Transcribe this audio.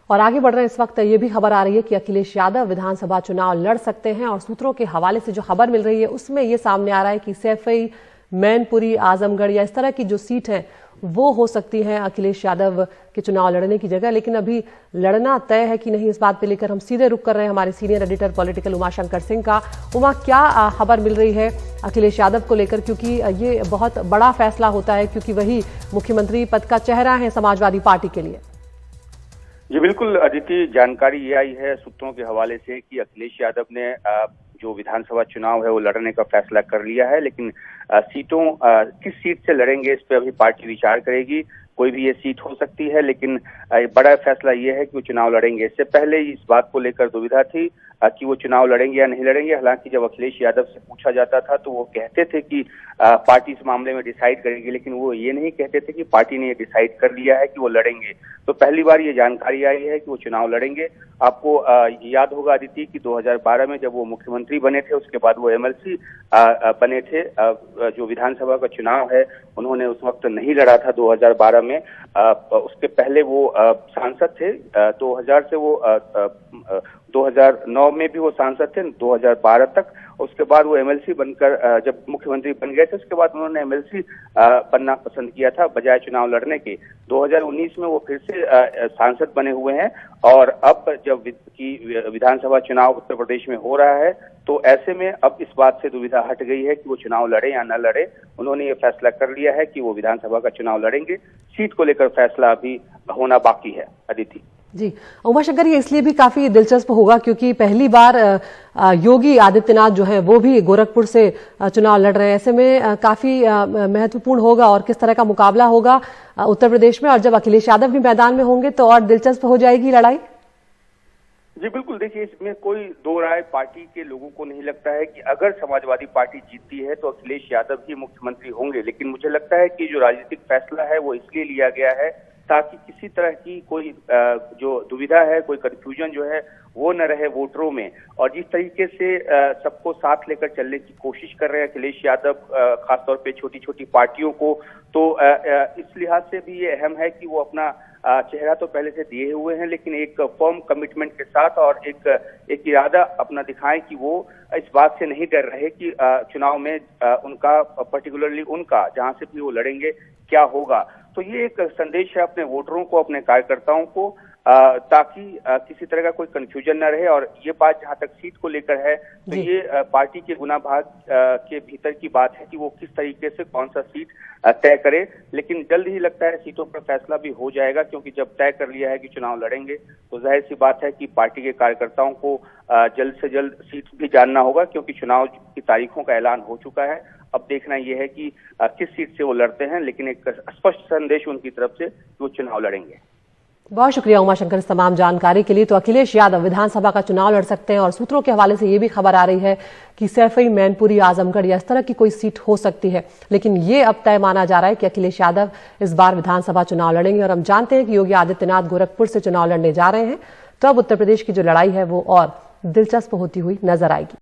और आगे बढ़ रहे हैं, इस वक्त ये भी खबर आ रही है कि अखिलेश यादव विधानसभा चुनाव लड़ सकते हैं और सूत्रों के हवाले से जो खबर मिल रही है उसमें ये सामने आ रहा है कि सैफई, मैनपुरी, आजमगढ़ या इस तरह की जो सीट है वो हो सकती है अखिलेश यादव के चुनाव लड़ने की जगह। लेकिन अभी लड़ना तय है कि नहीं, इस बात पे लेकर हम सीधे रुख कर रहे हैं हमारे senior editor political Umashankar Singh का। उमा, क्या खबर मिल रही है अखिलेश यादव को लेकर, क्योंकि ये बहुत बड़ा फैसला होता है क्योंकि वही मुख्यमंत्री पद का चेहरा है समाजवादी पार्टी के लिए। जी बिल्कुल अदिति, जानकारी ये आई है सूत्रों के हवाले से कि अखिलेश यादव ने जो विधानसभा चुनाव है वो लड़ने का फैसला कर लिया है, लेकिन किस सीट से लड़ेंगे इस पे अभी पार्टी विचार करेगी। कोई भी ये सीट हो सकती है, लेकिन बड़ा फैसला ये है कि वो चुनाव लड़ेंगे। इससे पहले इस बात को लेकर दुविधा थी कि वो चुनाव लड़ेंगे या नहीं लड़ेंगे। हालांकि जब अखिलेश यादव से पूछा जाता था तो वो कहते थे कि पार्टी इस मामले में डिसाइड करेगी, लेकिन वो ये नहीं कहते थे कि पार्टी ने ये डिसाइड कर लिया है कि वो लड़ेंगे। तो पहली बार ये जानकारी आई है कि वो चुनाव लड़ेंगे। आपको याद होगा आदित्य कि 2012 में जब वो मुख्यमंत्री बने थे, उसके बाद वो MLC बने थे। जो विधानसभा का चुनाव है उन्होंने उस वक्त नहीं लड़ा था 2012 में। उसके पहले वो सांसद थे। 2000 से वो 2009 में भी वो सांसद थे, 2012 तक। उसके बाद वो MLC बनकर जब मुख्यमंत्री बन गए थे उसके बाद उन्होंने MLC बनना पसंद किया था बजाय चुनाव लड़ने के। 2019 में वो फिर से सांसद बने हुए हैं और अब जब विधानसभा चुनाव उत्तर प्रदेश में हो रहा है तो ऐसे में अब इस बात से दुविधा हट गई है कि वो चुनाव लड़े या न लड़े। उन्होंने ये फैसला कर लिया है कि वो विधानसभा का चुनाव लड़ेंगे। सीट को लेकर फैसला अभी होना बाकी है अदिति। जी उमाशंकर, ये इसलिए भी काफी दिलचस्प होगा क्योंकि पहली बार योगी आदित्यनाथ जो है वो भी गोरखपुर से चुनाव लड़ रहे हैं। ऐसे में काफी महत्वपूर्ण होगा और किस तरह का मुकाबला होगा उत्तर प्रदेश में, और जब अखिलेश यादव भी मैदान में होंगे तो और दिलचस्प हो जाएगी लड़ाई। जी बिल्कुल, देखिए इसमें कोई दो राय पार्टी के लोगों को नहीं लगता है कि अगर समाजवादी पार्टी जीतती है तो अखिलेश यादव ही मुख्यमंत्री होंगे। लेकिन मुझे लगता है कि जो राजनीतिक फैसला है वो इसलिए लिया गया है ताकि किसी तरह की कोई जो दुविधा है, कोई कंफ्यूजन जो है वो न रहे वोटरों में। और जिस तरीके से सबको साथ लेकर चलने की कोशिश कर रहे हैं अखिलेश यादव, खासतौर पे छोटी छोटी पार्टियों को, तो इस लिहाज से भी ये अहम है कि वो अपना चेहरा तो पहले से दिए हुए हैं, लेकिन एक फर्म कमिटमेंट के साथ और एक इरादा अपना दिखाएं कि वो इस बात से नहीं डर रहे कि चुनाव में उनका, पर्टिकुलरली उनका, जहां से भी वो लड़ेंगे क्या होगा। तो ये एक संदेश है अपने वोटरों को, अपने कार्यकर्ताओं को, ताकि किसी तरह का कोई कंफ्यूजन न रहे। और ये बात जहां तक सीट को लेकर है तो ये पार्टी के गुना भाग के भीतर की बात है कि वो किस तरीके से कौन सा सीट तय करे। लेकिन जल्द ही लगता है सीटों पर फैसला भी हो जाएगा, क्योंकि जब तय कर लिया है कि चुनाव लड़ेंगे तो जाहिर सी बात है कि पार्टी के कार्यकर्ताओं को जल्द से जल्द सीट भी जानना होगा, क्योंकि चुनाव की तारीखों का ऐलान हो चुका है। अब देखना यह है कि किस सीट से वो लड़ते हैं, लेकिन एक स्पष्ट संदेश उनकी तरफ से कि वो चुनाव लड़ेंगे। बहुत शुक्रिया उमाशंकर इस तमाम जानकारी के लिए। तो अखिलेश यादव विधानसभा का चुनाव लड़ सकते हैं और सूत्रों के हवाले से ये भी खबर आ रही है कि सैफई, मैनपुरी, आजमगढ़ या इस तरह की कोई सीट हो सकती है। लेकिन ये अब तय माना जा रहा है कि अखिलेश यादव इस बार विधानसभा चुनाव लड़ेंगे। और हम जानते हैं कि योगी आदित्यनाथ गोरखपुर से चुनाव लड़ने जा रहे हैं, तो अब उत्तर प्रदेश की जो लड़ाई है वो और दिलचस्प होती हुई नजर आएगी।